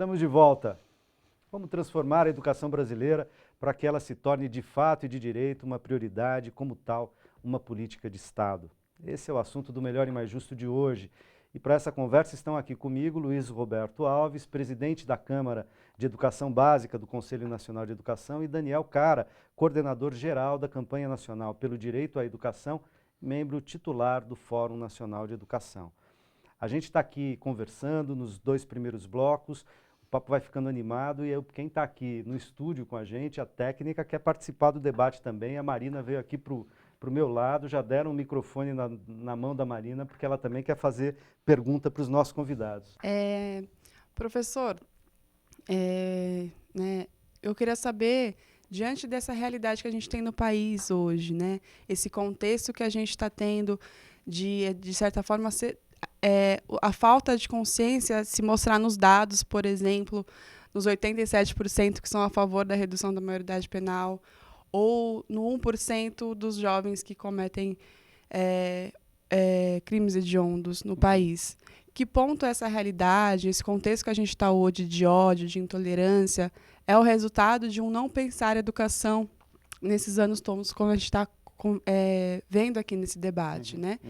Estamos de volta. Vamos transformar a educação brasileira para que ela se torne de fato e de direito uma prioridade, como tal, uma política de Estado. Esse é o assunto do Melhor e Mais Justo de hoje. E para essa conversa estão aqui comigo Luiz Roberto Alves, presidente da Câmara de Educação Básica do Conselho Nacional de Educação, e Daniel Cara, coordenador geral da Campanha Nacional pelo Direito à Educação, membro titular do Fórum Nacional de Educação. A gente está aqui conversando nos 2 primeiros blocos, o papo vai ficando animado e quem está aqui no estúdio com a gente, a técnica, quer participar do debate também. A Marina veio aqui para o meu lado, já deram um microfone na mão da Marina, porque ela também quer fazer pergunta para os nossos convidados. Professor, eu queria saber, diante dessa realidade que a gente tem no país hoje, né, esse contexto que a gente está tendo de certa forma, a falta de consciência se mostrar nos dados, por exemplo, nos 87% que são a favor da redução da maioridade penal, ou no 1% dos jovens que cometem crimes hediondos no país. Que ponto essa realidade, esse contexto que a gente está hoje de ódio, de intolerância, é o resultado de um não pensar educação nesses anos todos, como a gente está vendo aqui nesse debate, né?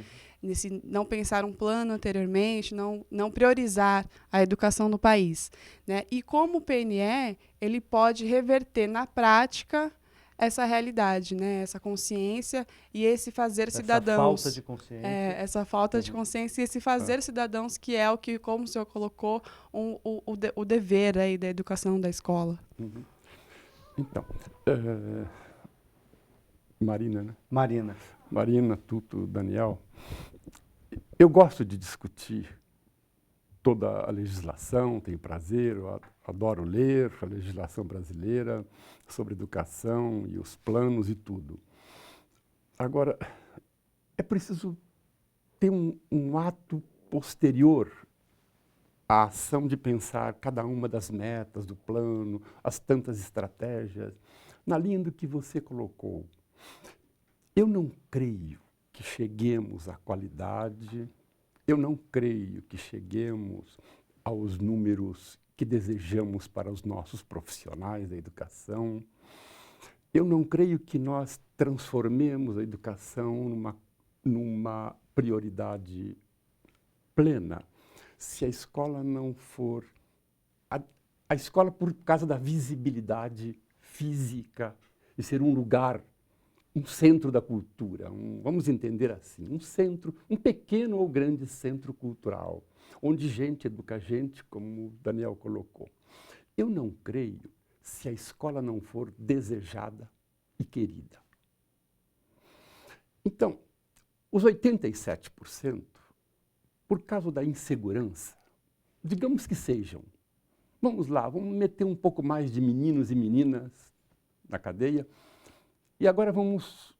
Nesse não pensar um plano anteriormente, não priorizar a educação no país, né? E como o PNE ele pode reverter na prática essa realidade, né? Essa consciência e esse fazer cidadãos. Essa falta de consciência. Essa falta de consciência e esse fazer cidadãos, que é o que, como o senhor colocou, o dever aí da educação da escola. Então, Marina, né? Marina, Tuto, Daniel. Eu gosto de discutir toda a legislação, tenho prazer, eu adoro ler a legislação brasileira sobre educação e os planos e tudo. Agora, é preciso ter um ato posterior à ação de pensar cada uma das metas do plano, as tantas estratégias, na linha do que você colocou. Eu não creio que cheguemos à qualidade, eu não creio que cheguemos aos números que desejamos para os nossos profissionais da educação. Eu não creio que nós transformemos a educação numa prioridade plena se a escola não for... A escola, por causa da visibilidade física, de ser um lugar, um centro da cultura, vamos entender assim, um centro, um pequeno ou grande centro cultural, onde gente educa gente, como o Daniel colocou. Eu não creio se a escola não for desejada e querida. Então, os 87%, por causa da insegurança, digamos que sejam, vamos lá, vamos meter um pouco mais de meninos e meninas na cadeia, e agora vamos,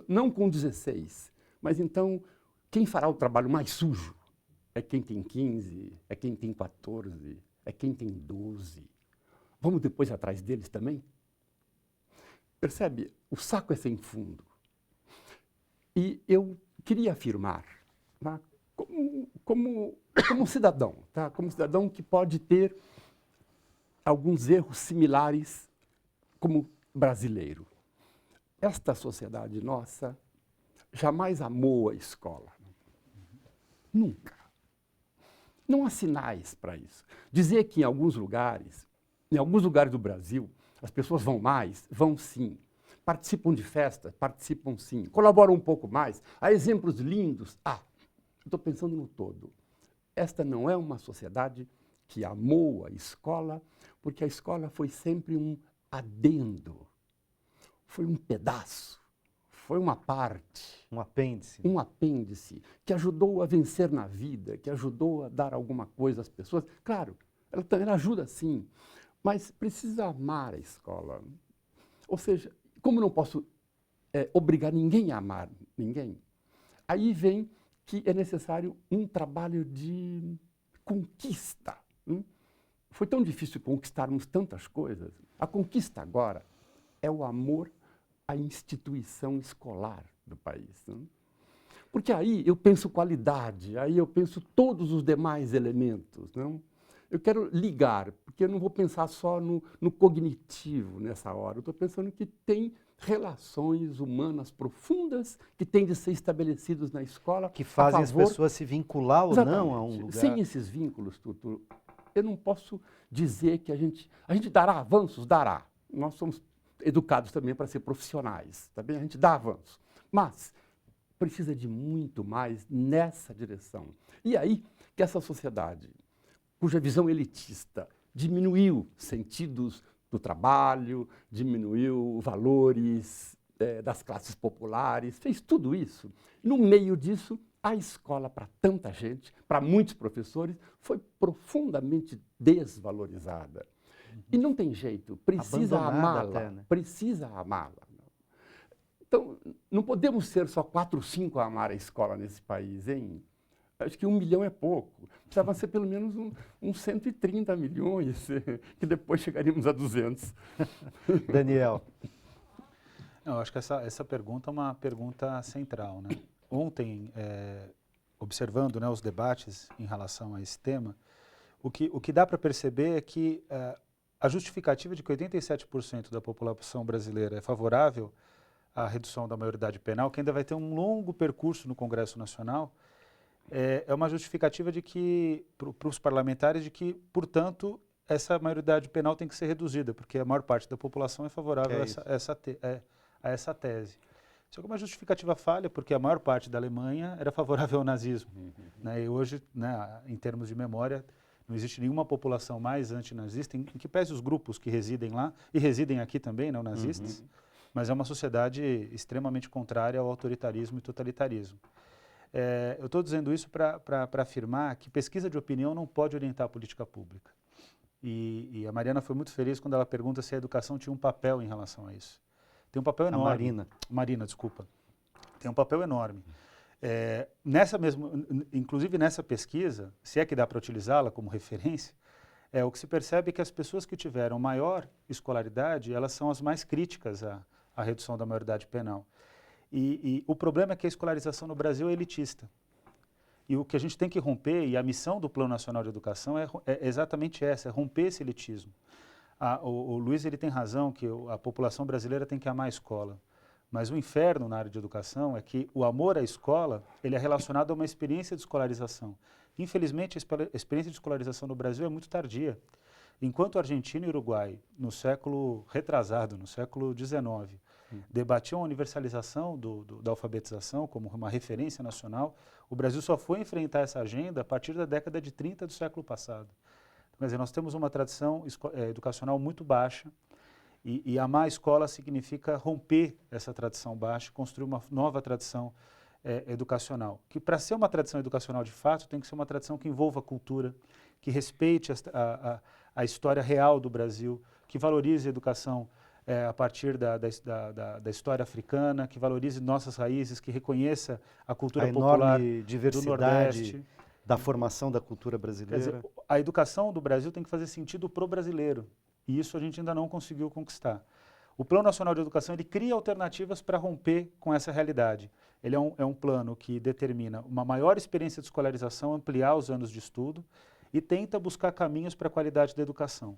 não com 16, mas então, quem fará o trabalho mais sujo? É quem tem 15, é quem tem 14, é quem tem 12. Vamos depois atrás deles também? Percebe? O saco é sem fundo. E eu queria afirmar, tá? como cidadão, tá? Como cidadão que pode ter alguns erros similares como brasileiro. Esta sociedade nossa jamais amou a escola. Nunca. Não há sinais para isso. Dizer que em alguns lugares do Brasil, as pessoas vão mais, vão sim. Participam de festas, participam sim. Colaboram um pouco mais. Há exemplos lindos. Estou pensando no todo. Esta não é uma sociedade que amou a escola, porque a escola foi sempre um adendo. Foi um pedaço, foi uma parte. Um apêndice. Um apêndice que ajudou a vencer na vida, que ajudou a dar alguma coisa às pessoas. Claro, ela ajuda sim, mas precisa amar a escola. Ou seja, como não posso obrigar ninguém a amar ninguém, aí vem que é necessário um trabalho de conquista. Foi tão difícil conquistarmos tantas coisas. A conquista agora é o amor à instituição escolar do país. Porque aí eu penso qualidade, aí eu penso todos os demais elementos. Não? eu quero ligar, porque eu não vou pensar só no cognitivo nessa hora. Eu estou pensando que tem relações humanas profundas que têm de ser estabelecidas na escola. Que fazem a favor... as pessoas se vincular ou não a um lugar. Sem esses vínculos, Tutu, eu não posso dizer que a gente dará avanços, dará. Nós somos educados também para ser profissionais, tá bem? A gente dá avanços, mas precisa de muito mais nessa direção. E aí que essa sociedade, cuja visão elitista diminuiu sentidos do trabalho, diminuiu valores das classes populares, fez tudo isso. No meio disso, a escola, para tanta gente, para muitos professores, foi profundamente desvalorizada. E não tem jeito, precisa amá-la, até, né? precisa amá-la. Então, não podemos ser só 4 ou 5 a amar a escola nesse país, hein? Acho que 1 milhão é pouco. Precisava ser pelo menos uns 130 milhões, que depois chegaríamos a 200. Daniel. Não, eu acho que essa pergunta é uma pergunta central, né? Ontem, observando, né, os debates em relação a esse tema, o que dá para perceber é que a justificativa de que 87% da população brasileira é favorável à redução da maioridade penal, que ainda vai ter um longo percurso no Congresso Nacional, é uma justificativa de que, para os parlamentares, de que, portanto, essa maioridade penal tem que ser reduzida, porque a maior parte da população é favorável a essa tese. Isso é uma justificativa falha, porque a maior parte da Alemanha era favorável ao nazismo. Né? E hoje, né, em termos de memória, não existe nenhuma população mais antinazista, em que pese os grupos que residem lá, e residem aqui também, neonazistas, mas é uma sociedade extremamente contrária ao autoritarismo e totalitarismo. Eu estou dizendo isso para afirmar que pesquisa de opinião não pode orientar a política pública. E a Mariana foi muito feliz quando ela pergunta se a educação tinha um papel em relação a isso. Tem um papel enorme. Marina, desculpa. Tem um papel enorme. Inclusive nessa pesquisa, se é que dá para utilizá-la como referência, o que se percebe é que as pessoas que tiveram maior escolaridade, elas são as mais críticas à redução da maioridade penal. E o problema é que a escolarização no Brasil é elitista. E o que a gente tem que romper, e a missão do Plano Nacional de Educação é exatamente essa, é romper esse elitismo. O Luiz ele tem razão que a população brasileira tem que amar a escola. Mas o inferno na área de educação é que o amor à escola ele é relacionado a uma experiência de escolarização. Infelizmente, a experiência de escolarização no Brasil é muito tardia. Enquanto a Argentina e o Uruguai, no século retrasado, no século XIX, debatiam a universalização da alfabetização como uma referência nacional, o Brasil só foi enfrentar essa agenda a partir da década de 30 do século passado. Quer dizer, nós temos uma tradição educacional muito baixa e amar a escola significa romper essa tradição baixa, construir uma nova tradição educacional. Que para ser uma tradição educacional de fato tem que ser uma tradição que envolva a cultura, que respeite a história real do Brasil, que valorize a educação a partir da história africana, que valorize nossas raízes, que reconheça a cultura popular diversidade do Nordeste. Da formação da cultura brasileira. Quer dizer, a educação do Brasil tem que fazer sentido para o brasileiro, e isso a gente ainda não conseguiu conquistar. O Plano Nacional de Educação ele cria alternativas para romper com essa realidade. Ele é um plano que determina uma maior experiência de escolarização, ampliar os anos de estudo e tenta buscar caminhos para a qualidade da educação.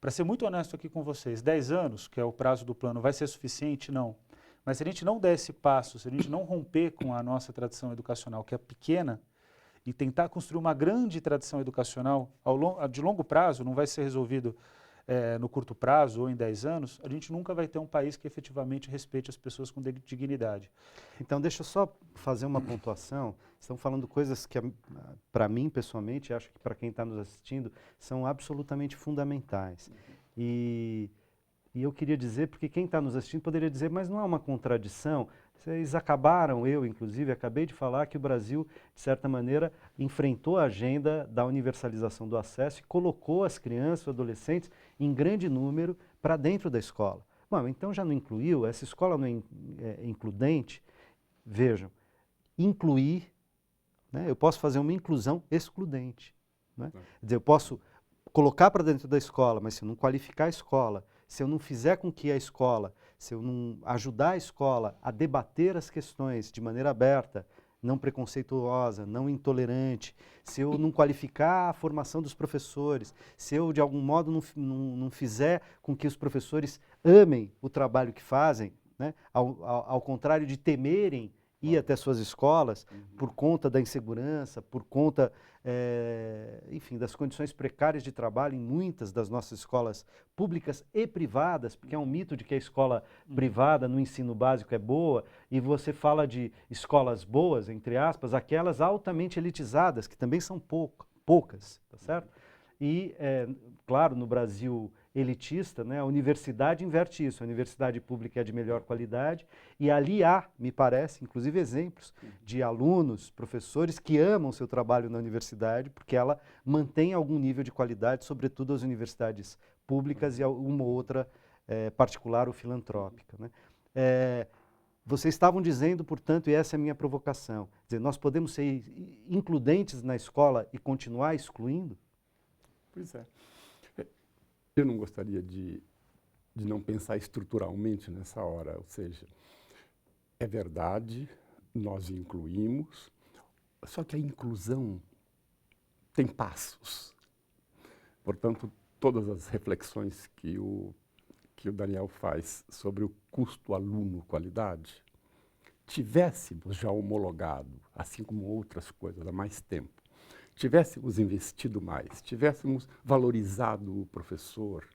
Para ser muito honesto aqui com vocês, 10 anos, que é o prazo do plano, vai ser suficiente? Não. Mas se a gente não der esse passo, se a gente não romper com a nossa tradição educacional, que é pequena, e tentar construir uma grande tradição educacional de longo prazo, não vai ser resolvido no curto prazo ou em 10 anos, a gente nunca vai ter um país que efetivamente respeite as pessoas com dignidade. Então, deixa eu só fazer uma pontuação. Estamos falando coisas que, para mim, pessoalmente, acho que para quem está nos assistindo, são absolutamente fundamentais. E eu queria dizer, porque quem está nos assistindo poderia dizer, mas não há uma contradição. Vocês acabaram, eu inclusive, acabei de falar que o Brasil, de certa maneira, enfrentou a agenda da universalização do acesso e colocou as crianças e adolescentes em grande número para dentro da escola. Bom, então já não incluiu? Essa escola não é includente? Vejam, incluir, né, eu posso fazer uma inclusão excludente. Né? Quer dizer, eu posso colocar para dentro da escola, mas se eu não qualificar a escola, se eu não fizer com que a escola, se eu não ajudar a escola a debater as questões de maneira aberta, não preconceituosa, não intolerante, se eu não qualificar a formação dos professores, se eu de algum modo não fizer com que os professores amem o trabalho que fazem, né? Ao contrário de temerem ir até suas escolas por conta da insegurança, por conta, enfim, das condições precárias de trabalho em muitas das nossas escolas públicas e privadas, porque é um mito de que a escola privada no ensino básico é boa, e você fala de escolas boas, entre aspas, aquelas altamente elitizadas, que também são poucas, tá certo? E, claro, no Brasil elitista, né, a universidade inverte isso. A universidade pública é de melhor qualidade e ali há, me parece, inclusive exemplos de alunos, professores que amam seu trabalho na universidade porque ela mantém algum nível de qualidade, sobretudo as universidades públicas e uma ou outra particular ou filantrópica, né? Vocês estavam dizendo, portanto, e essa é a minha provocação, dizer, nós podemos ser includentes na escola e continuar excluindo? Pois é. Eu não gostaria de não pensar estruturalmente nessa hora, ou seja, é verdade, nós incluímos, só que a inclusão tem passos. Portanto, todas as reflexões que o Daniel faz sobre o custo aluno-qualidade, tivéssemos já homologado, assim como outras coisas, há mais tempo, tivéssemos investido mais, tivéssemos valorizado o professor,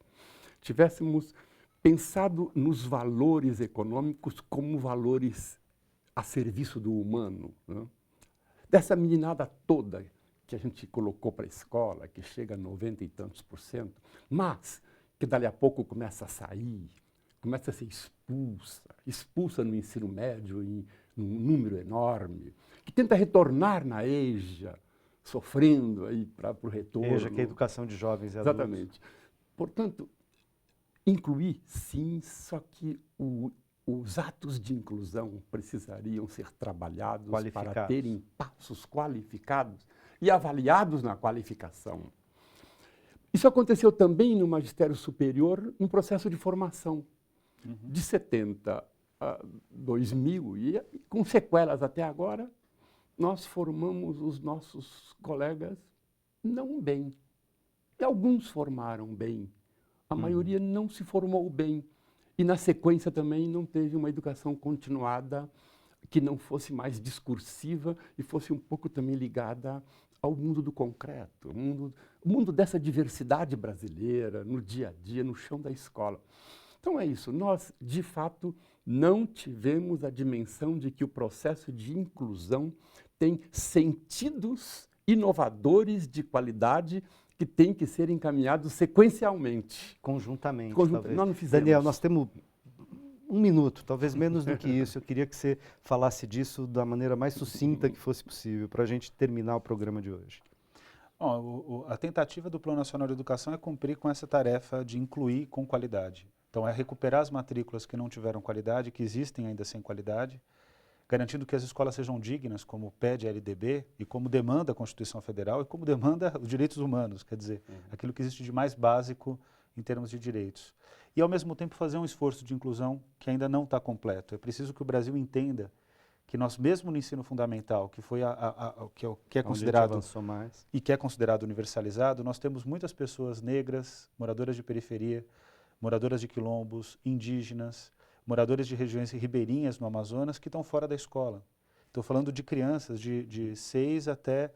tivéssemos pensado nos valores econômicos como valores a serviço do humano, né? Dessa meninada toda que a gente colocou para a escola, que chega a 90 e tantos %, mas que dali a pouco começa a sair, começa a ser expulsa no ensino médio em um número enorme, que tenta retornar na EJA, sofrendo aí para o retorno. EJA, que é a educação de jovens e adultos. Exatamente. Portanto, incluir, sim, só que os atos de inclusão precisariam ser trabalhados para terem passos qualificados e avaliados na qualificação. Isso aconteceu também no magistério superior em processo de formação. De 70 a 2000, e com sequelas até agora, nós formamos os nossos colegas não bem. E alguns formaram bem. A maioria não se formou bem. E, na sequência, também não teve uma educação continuada que não fosse mais discursiva e fosse um pouco também ligada ao mundo do concreto, o mundo dessa diversidade brasileira, no dia a dia, no chão da escola. Então é isso, nós, de fato, não tivemos a dimensão de que o processo de inclusão tem sentidos inovadores de qualidade que têm que ser encaminhados sequencialmente. Conjuntamente, talvez. Nós não fizemos. Daniel, nós temos 1 minuto, talvez menos do que isso. Eu queria que você falasse disso da maneira mais sucinta que fosse possível, para a gente terminar o programa de hoje. Bom, a tentativa do Plano Nacional de Educação é cumprir com essa tarefa de incluir com qualidade. Então, é recuperar as matrículas que não tiveram qualidade, que existem ainda sem qualidade, garantindo que as escolas sejam dignas, como pede a LDB e como demanda a Constituição Federal e como demanda os direitos humanos, quer dizer, aquilo que existe de mais básico em termos de direitos. E, ao mesmo tempo, fazer um esforço de inclusão que ainda não está completo. É preciso que o Brasil entenda que nós, mesmo no ensino fundamental, que foi que é considerado e que é considerado universalizado, nós temos muitas pessoas negras, moradoras de periferia, moradoras de quilombos, indígenas, moradores de regiões ribeirinhas no Amazonas que estão fora da escola. Estou falando de crianças de 6 até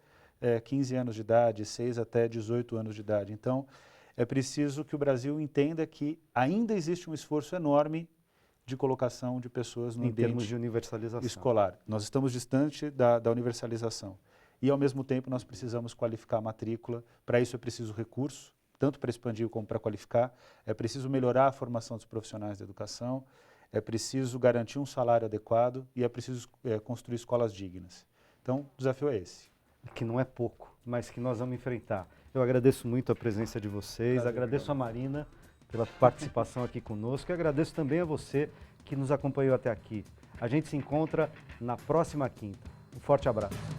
15 anos de idade, 6 até 18 anos de idade. Então, é preciso que o Brasil entenda que ainda existe um esforço enorme de colocação de pessoas no ambiente termos de universalização escolar. Nós estamos distante da universalização. E, ao mesmo tempo, nós precisamos qualificar a matrícula. Para isso é preciso recurso, tanto para expandir como para qualificar. É preciso melhorar a formação dos profissionais da educação. É preciso garantir um salário adequado e é preciso construir escolas dignas. Então, o desafio é esse. Que não é pouco, mas que nós vamos enfrentar. Eu agradeço muito a presença de vocês, agradeço a Marina pela participação aqui conosco e agradeço também a você que nos acompanhou até aqui. A gente se encontra na próxima quinta. Um forte abraço.